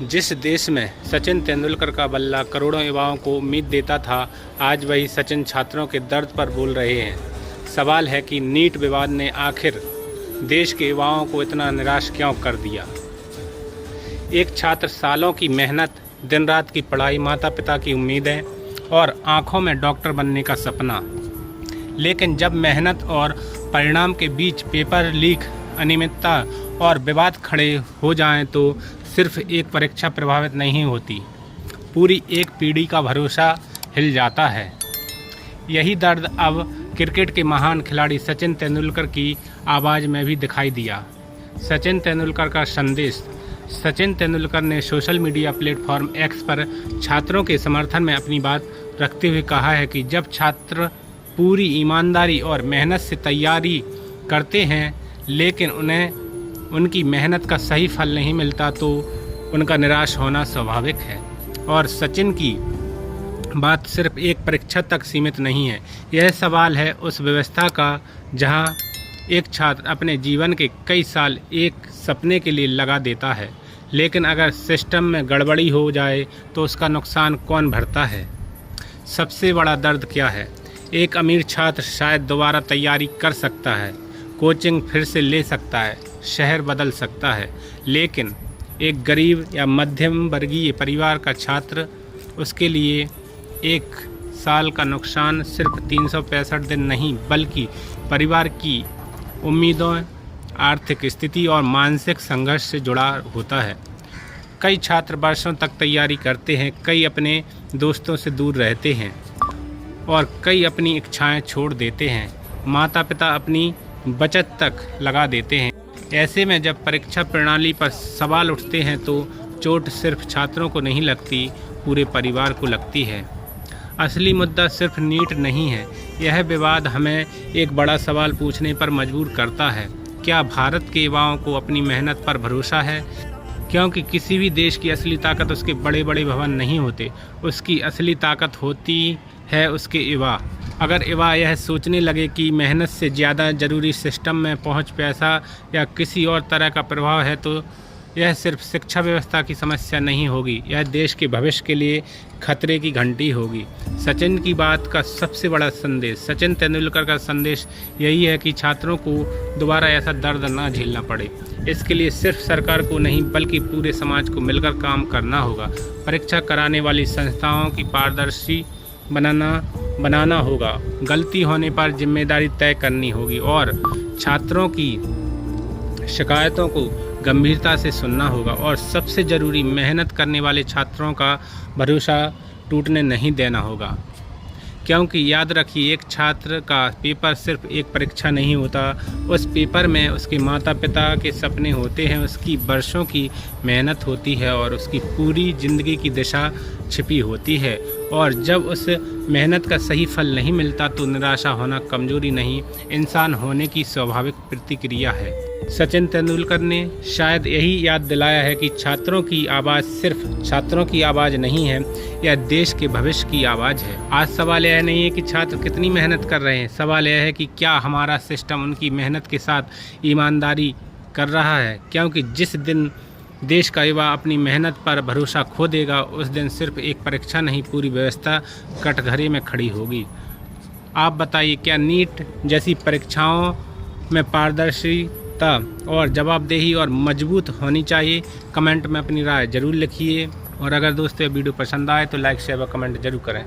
जिस देश में सचिन तेंदुलकर का बल्ला करोड़ों युवाओं को उम्मीद देता था, आज वही सचिन छात्रों के दर्द पर बोल रहे हैं। सवाल है कि नीट विवाद ने आखिर देश के युवाओं को इतना निराश क्यों कर दिया। एक छात्र सालों की मेहनत, दिन रात की पढ़ाई, माता पिता की उम्मीदें और आंखों में डॉक्टर बनने का सपना, लेकिन जब मेहनत और परिणाम के बीच पेपर लीक, अनियमितता और विवाद खड़े हो जाएं तो सिर्फ एक परीक्षा प्रभावित नहीं होती, पूरी एक पीढ़ी का भरोसा हिल जाता है। यही दर्द अब क्रिकेट के महान खिलाड़ी सचिन तेंदुलकर की आवाज़ में भी दिखाई दिया। सचिन तेंदुलकर का संदेश। सचिन तेंदुलकर ने सोशल मीडिया प्लेटफॉर्म एक्स पर छात्रों के समर्थन में अपनी बात रखते हुए कहा है कि जब छात्र पूरी ईमानदारी और मेहनत से तैयारी करते हैं, लेकिन उन्हें उनकी मेहनत का सही फल नहीं मिलता तो उनका निराश होना स्वाभाविक है। और सचिन की बात सिर्फ एक परीक्षा तक सीमित नहीं है। यह सवाल है उस व्यवस्था का जहां एक छात्र अपने जीवन के कई साल एक सपने के लिए लगा देता है, लेकिन अगर सिस्टम में गड़बड़ी हो जाए तो उसका नुकसान कौन भरता है। सबसे बड़ा दर्द क्या है? एक अमीर छात्र शायद दोबारा तैयारी कर सकता है, कोचिंग फिर से ले सकता है, शहर बदल सकता है, लेकिन एक गरीब या मध्यम वर्गीय परिवार का छात्र, उसके लिए एक साल का नुकसान सिर्फ 365 दिन नहीं, बल्कि परिवार की उम्मीदों, आर्थिक स्थिति और मानसिक संघर्ष से जुड़ा होता है। कई छात्र वर्षों तक तैयारी करते हैं, कई अपने दोस्तों से दूर रहते हैं और कई अपनी इच्छाएं छोड़ देते हैं। माता पिता अपनी बचत तक लगा देते हैं। ऐसे में जब परीक्षा प्रणाली पर सवाल उठते हैं तो चोट सिर्फ छात्रों को नहीं लगती, पूरे परिवार को लगती है। असली मुद्दा सिर्फ नीट नहीं है। यह विवाद हमें एक बड़ा सवाल पूछने पर मजबूर करता है। क्या भारत के युवाओं को अपनी मेहनत पर भरोसा है? क्योंकि किसी भी देश की असली ताकत उसके बड़े बड़े भवन नहीं होते, उसकी असली ताकत होती है उसके युवा। अगर युवा यह सोचने लगे कि मेहनत से ज़्यादा ज़रूरी सिस्टम में पहुंच, पैसा या किसी और तरह का प्रभाव है, तो यह सिर्फ शिक्षा व्यवस्था की समस्या नहीं होगी, यह देश के भविष्य के लिए खतरे की घंटी होगी। सचिन की बात का सबसे बड़ा संदेश, सचिन तेंदुलकर का संदेश यही है कि छात्रों को दोबारा ऐसा दर्द ना झेलना पड़े। इसके लिए सिर्फ सरकार को नहीं, बल्कि पूरे समाज को मिलकर काम करना होगा। परीक्षा कराने वाली संस्थाओं की पारदर्शी बनाना होगा, गलती होने पर जिम्मेदारी तय करनी होगी और छात्रों की शिकायतों को गंभीरता से सुनना होगा। और सबसे ज़रूरी, मेहनत करने वाले छात्रों का भरोसा टूटने नहीं देना होगा। क्योंकि याद रखिए, एक छात्र का पेपर सिर्फ एक परीक्षा नहीं होता, उस पेपर में उसके माता पिता के सपने होते हैं, उसकी वर्षों की मेहनत होती है और उसकी पूरी ज़िंदगी की दिशा छिपी होती है। और जब उस मेहनत का सही फल नहीं मिलता तो निराशा होना कमजोरी नहीं, इंसान होने की स्वाभाविक प्रतिक्रिया है। सचिन तेंदुलकर ने शायद यही याद दिलाया है कि छात्रों की आवाज़ सिर्फ छात्रों की आवाज़ नहीं है, यह देश के भविष्य की आवाज़ है। आज सवाल यह नहीं है कि छात्र कितनी मेहनत कर रहे हैं, सवाल यह है कि क्या हमारा सिस्टम उनकी मेहनत के साथ ईमानदारी कर रहा है। क्योंकि जिस दिन देश का युवा अपनी मेहनत पर भरोसा खो देगा, उस दिन सिर्फ एक परीक्षा नहीं, पूरी व्यवस्था कटघरे में खड़ी होगी। आप बताइए, क्या नीट जैसी परीक्षाओं में पारदर्शिता और जवाबदेही और मजबूत होनी चाहिए? कमेंट में अपनी राय ज़रूर लिखिए। और अगर दोस्तों वीडियो पसंद आए तो लाइक, शेयर व कमेंट जरूर करें।